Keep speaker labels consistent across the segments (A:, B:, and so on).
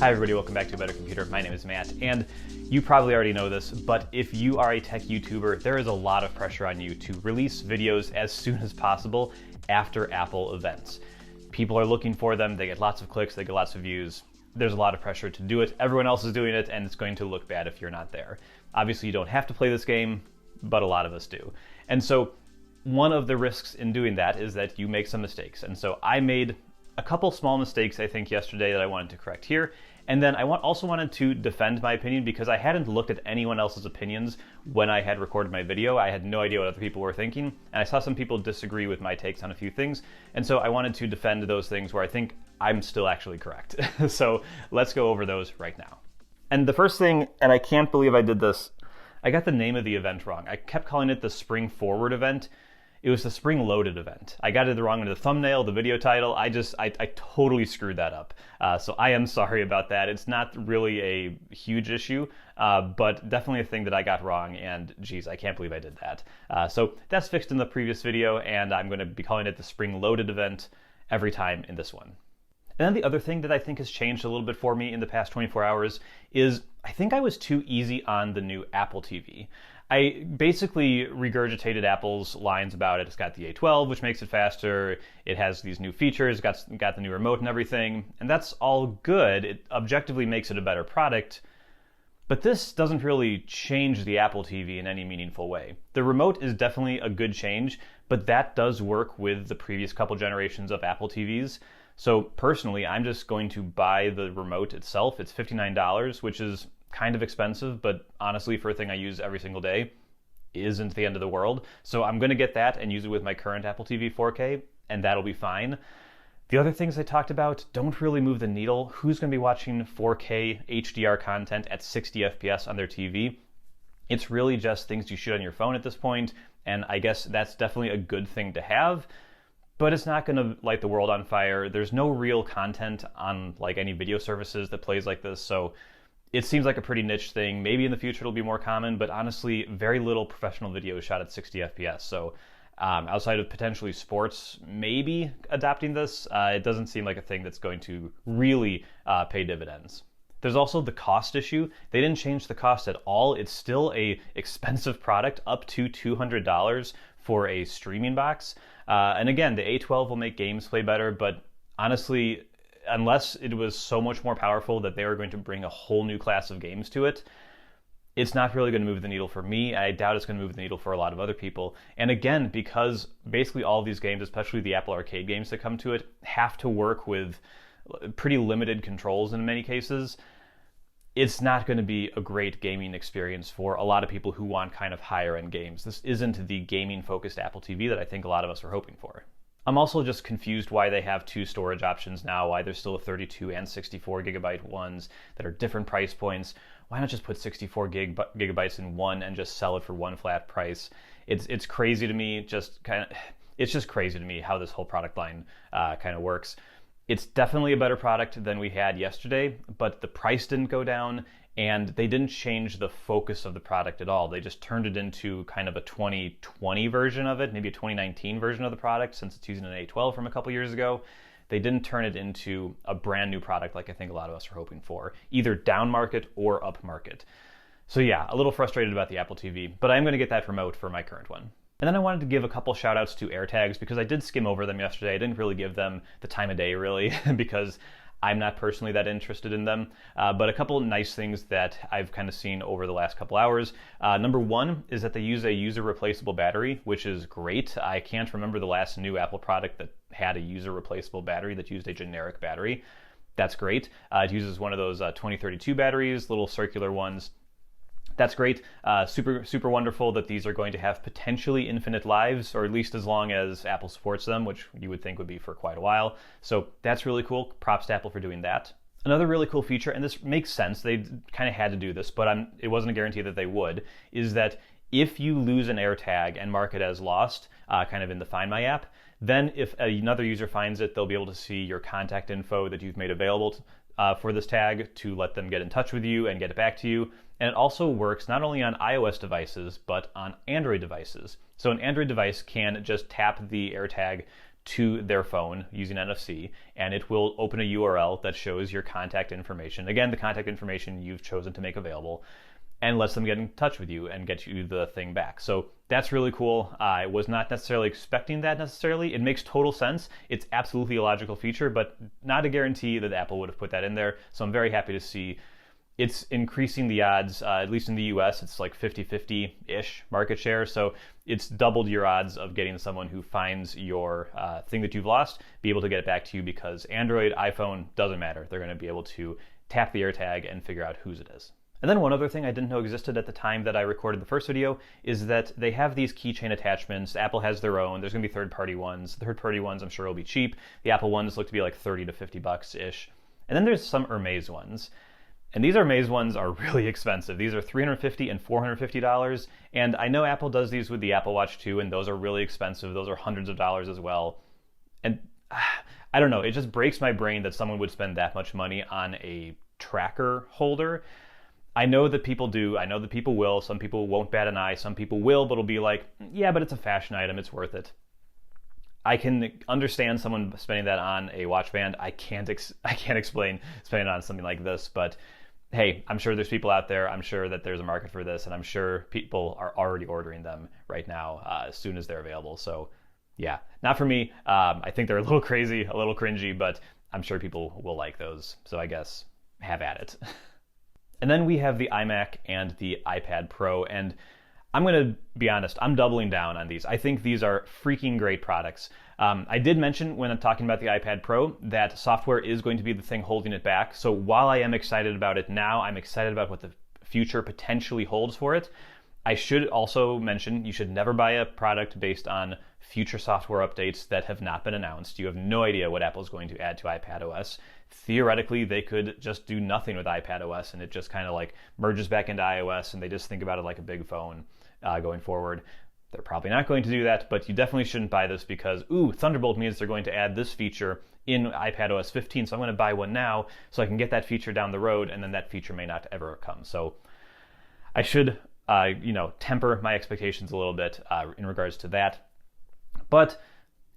A: Hi everybody, welcome back to A Better Computer. My name is Matt, and you probably already know this, but if you are a tech YouTuber, there is a lot of pressure on you to release videos as soon as possible after Apple events. People are looking for them, they get lots of clicks, they get lots of views. There's a lot of pressure to do it. Everyone else is doing it, and it's going to look bad if you're not there. Obviously, you don't have to play this game, but a lot of us do. And so one of the risks in doing that is that you make some mistakes. And so I made a couple small mistakes, I think, yesterday that I wanted to correct here. And then I also wanted to defend my opinion because I hadn't looked at anyone else's opinions when I had recorded my video. I had no idea what other people were thinking. And I saw some people disagree with my takes on a few things. And so I wanted to defend those things where I think I'm still actually correct. So let's go over those right now. And the first thing, and I can't believe I did this, I got the name of the event wrong. I kept calling it the Spring Forward event. It was the Spring Loaded event. I got it wrong in the thumbnail, the video title. I totally screwed that up. So I am sorry about that. It's not really a huge issue, but definitely a thing that I got wrong, and geez, I can't believe I did that. So that's fixed in the previous video, and I'm going to be calling it the Spring Loaded event every time in this one. And then the other thing that I think has changed a little bit for me in the past 24 hours is I think I was too easy on the new Apple TV. I basically regurgitated Apple's lines about it. It's got the A12, which makes it faster. It has these new features, got the new remote and everything. And that's all good. It objectively makes it a better product. But this doesn't really change the Apple TV in any meaningful way. The remote is definitely a good change, but that does work with the previous couple generations of Apple TVs. So personally, I'm just going to buy the remote itself. It's $59, which is kind of expensive, but honestly, for a thing I use every single day, isn't the end of the world. So I'm going to get that and use it with my current Apple TV 4K, and that'll be fine. The other things I talked about don't really move the needle. Who's going to be watching 4K HDR content at 60 FPS on their TV? It's really just things you shoot on your phone at this point, and I guess that's definitely a good thing to have, but it's not going to light the world on fire. There's no real content on like any video services that plays like this, so it seems like a pretty niche thing. Maybe in the future it'll be more common, but honestly, very little professional video is shot at 60 FPS. So outside of potentially sports maybe adopting this, it doesn't seem like a thing that's going to really pay dividends. There's also the cost issue. They didn't change the cost at all. It's still a expensive product, up to $200 for a streaming box. And again, the A12 will make games play better, but honestly, unless it was so much more powerful that they were going to bring a whole new class of games to it, it's not really going to move the needle for me. I doubt it's going to move the needle for a lot of other people. And again, because basically all of these games, especially the Apple Arcade games that come to it, have to work with pretty limited controls in many cases, it's not going to be a great gaming experience for a lot of people who want kind of higher end games. This isn't the gaming focused Apple TV that I think a lot of us are hoping for. I'm also just confused why they have two storage options now, why there's still a 32 and 64 gigabyte ones that are different price points. Why not just put 64 gigabytes in one and just sell it for one flat price? It's crazy to me, it's just crazy to me how this whole product line kind of works. It's definitely a better product than we had yesterday, but the price didn't go down, and they didn't change the focus of the product at all. They just turned it into kind of a 2020 version of it, maybe a 2019 version of the product, since it's using an A12 from a couple years ago. They didn't turn it into a brand new product like I think a lot of us are hoping for, either down market or up market. So yeah, a little frustrated about the Apple TV, but I'm going to get that remote for my current one. And then I wanted to give a couple shout outs to AirTags because I did skim over them yesterday. I didn't really give them the time of day really because I'm not personally that interested in them, but a couple nice things that I've kind of seen over the last couple hours. Number one is that they use a user replaceable battery, which is great. I can't remember the last new Apple product that had a user replaceable battery that used a generic battery. That's great. It uses one of those 2032 batteries, little circular ones. That's great. Super wonderful that these are going to have potentially infinite lives, or at least as long as Apple supports them, which you would think would be for quite a while. So that's really cool. Props to Apple for doing that. Another really cool feature, and this makes sense, they kind of had to do this, but it wasn't a guarantee that they would, is that if you lose an AirTag and mark it as lost, kind of in the Find My app, then if another user finds it, they'll be able to see your contact info that you've made available for this tag to let them get in touch with you and get it back to you. And it also works not only on iOS devices, but on Android devices. So an Android device can just tap the AirTag to their phone using NFC, and it will open a URL that shows your contact information. Again, the contact information you've chosen to make available, and lets them get in touch with you and get you the thing back. So that's really cool. I was not necessarily expecting that necessarily. It makes total sense. It's absolutely a logical feature, but not a guarantee that Apple would have put that in there. So I'm very happy to see it's increasing the odds, at least in the US, it's like 50-50-ish market share. So it's doubled your odds of getting someone who finds your thing that you've lost, be able to get it back to you, because Android, iPhone, doesn't matter. They're going to be able to tap the AirTag and figure out whose it is. And then one other thing I didn't know existed at the time that I recorded the first video is that they have these keychain attachments. Apple has their own. There's going to be third-party ones. The third-party ones I'm sure will be cheap. The Apple ones look to be like 30 to 50 bucks-ish. And then there's some Hermes ones. And these Hermes ones are really expensive. These are $350 and $450. And I know Apple does these with the Apple Watch too, and those are really expensive. Those are hundreds of dollars as well. And I don't know, it just breaks my brain that someone would spend that much money on a tracker holder. I know that people do. I know that people will. Some people won't bat an eye. Some people will, but it'll be like, yeah, but it's a fashion item. It's worth it. I can understand someone spending that on a watch band. I can't explain spending it on something like this, but hey, I'm sure there's people out there. I'm sure that there's a market for this, and I'm sure people are already ordering them right now as soon as they're available. So yeah, not for me. I think they're a little crazy, a little cringy, but I'm sure people will like those. So I guess have at it. And then we have the iMac and the iPad Pro, and I'm going to be honest, I'm doubling down on these. I think these are freaking great products. I did mention when I'm talking about the iPad Pro that software is going to be the thing holding it back. So while I am excited about it now, I'm excited about what the future potentially holds for it. I should also mention you should never buy a product based on future software updates that have not been announced. You have no idea what Apple's going to add to iPadOS. Theoretically, they could just do nothing with iPadOS and it just kind of like merges back into iOS and they just think about it like a big phone going forward. They're probably not going to do that, but you definitely shouldn't buy this because, ooh, Thunderbolt means they're going to add this feature in iPadOS 15, so I'm going to buy one now so I can get that feature down the road, and then that feature may not ever come. So I should, temper my expectations a little bit in regards to that. But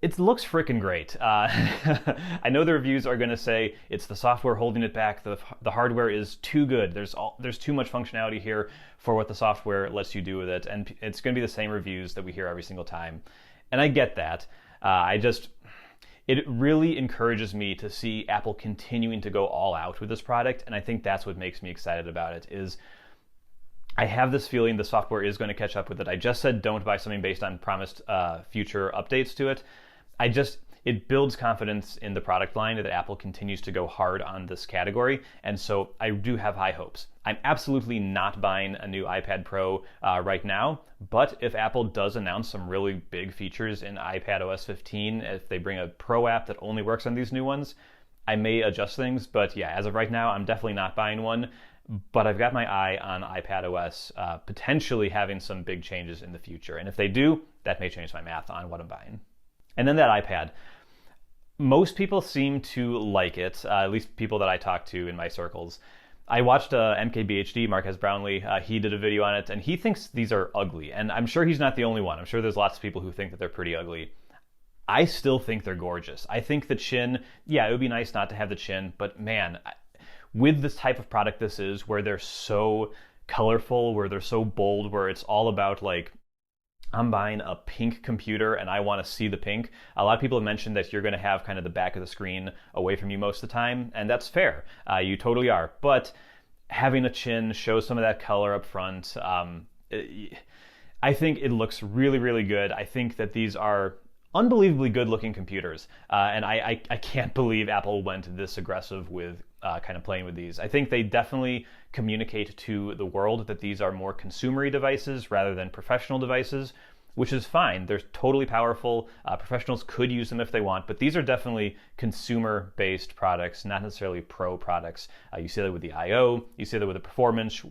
A: it looks freaking great. I know the reviews are going to say it's the software holding it back. The hardware is too good. There's too much functionality here for what the software lets you do with it, and it's going to be the same reviews that we hear every single time. And I get that. It really encourages me to see Apple continuing to go all out with this product, and I think that's what makes me excited about it. Is I have this feeling the software is going to catch up with it. I just said don't buy something based on promised future updates to it. It builds confidence in the product line that Apple continues to go hard on this category, and so I do have high hopes. I'm absolutely not buying a new iPad Pro right now, but if Apple does announce some really big features in iPadOS 15, if they bring a Pro app that only works on these new ones, I may adjust things, but yeah, as of right now, I'm definitely not buying one, but I've got my eye on iPadOS potentially having some big changes in the future, and if they do, that may change my math on what I'm buying. And then that iPad. Most people seem to like it, at least people that I talk to in my circles. I watched MKBHD, Marquez Brownlee. He did a video on it, and he thinks these are ugly. And I'm sure he's not the only one. I'm sure there's lots of people who think that they're pretty ugly. I still think they're gorgeous. I think the chin, yeah, it would be nice not to have the chin, but man, with this type of product this is, where they're so colorful, where they're so bold, where it's all about like, I'm buying a pink computer and I want to see the pink. A lot of people have mentioned that you're going to have kind of the back of the screen away from you most of the time, and that's fair. You totally are. But having a chin shows some of that color up front. I think it looks really, really good. I think that these are unbelievably good looking computers. And I can't believe Apple went this aggressive with kind of playing with these. I think they definitely communicate to the world that these are more consumer-y devices rather than professional devices, which is fine. They're totally powerful. Professionals could use them if they want, but these are definitely consumer-based products, not necessarily pro products. You see that with the I/O, you see that with the performance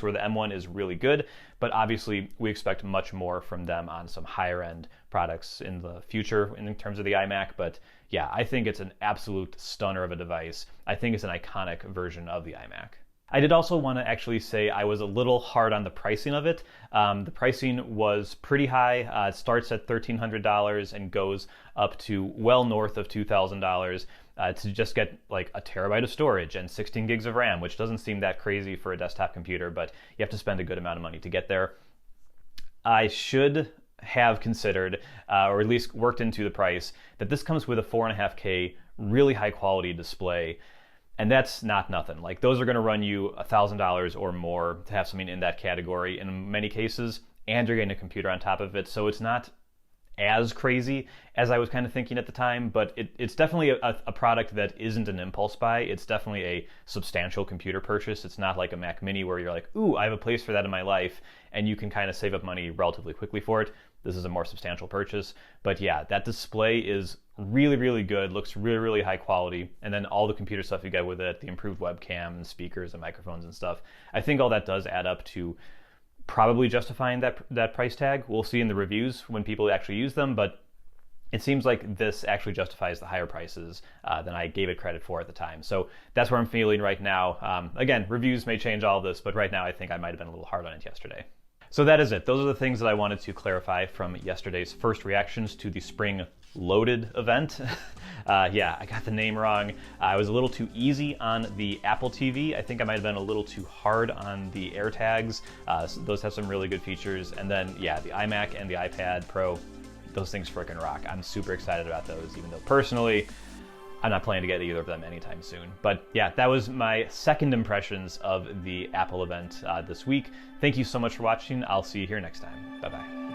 A: where the M1 is really good, but obviously we expect much more from them on some higher end products in the future in terms of the iMac. But yeah, I think it's an absolute stunner of a device. I think it's an iconic version of the iMac. I did also want to actually say I was a little hard on the pricing of it. The pricing was pretty high. It starts at $1,300 and goes up to well north of $2,000 to just get like a terabyte of storage and 16 gigs of RAM, which doesn't seem that crazy for a desktop computer, but you have to spend a good amount of money to get there. I should have considered, or at least worked into the price, that this comes with a 4.5K really high quality display. And that's not nothing. Like, those are going to run you $1,000 or more to have something in that category in many cases, and you're getting a computer on top of it. So it's not as crazy as I was kind of thinking at the time, but it's definitely a product that isn't an impulse buy. It's definitely a substantial computer purchase. It's not like a Mac Mini where you're like, ooh, I have a place for that in my life, and you can kind of save up money relatively quickly for it. This is a more substantial purchase. But yeah, that display is really, really good, looks really, really high quality, and then all the computer stuff you get with it, the improved webcam and speakers and microphones and stuff, I think all that does add up to probably justifying that price tag. We'll see in the reviews when people actually use them, but it seems like this actually justifies the higher prices than I gave it credit for at the time. So that's where I'm feeling right now. Again, reviews may change all of this, but right now I think I might have been a little hard on it yesterday. So that is it. Those are the things that I wanted to clarify from yesterday's first reactions to the Spring Loaded event. Yeah, I got the name wrong. I was a little too easy on the Apple TV. I think I might have been a little too hard on the AirTags. So those have some really good features. And then, yeah, the iMac and the iPad Pro, those things frickin' rock. I'm super excited about those, even though personally, I'm not planning to get either of them anytime soon. But yeah, that was my second impressions of the Apple event this week. Thank you so much for watching. I'll see you here next time. Bye-bye.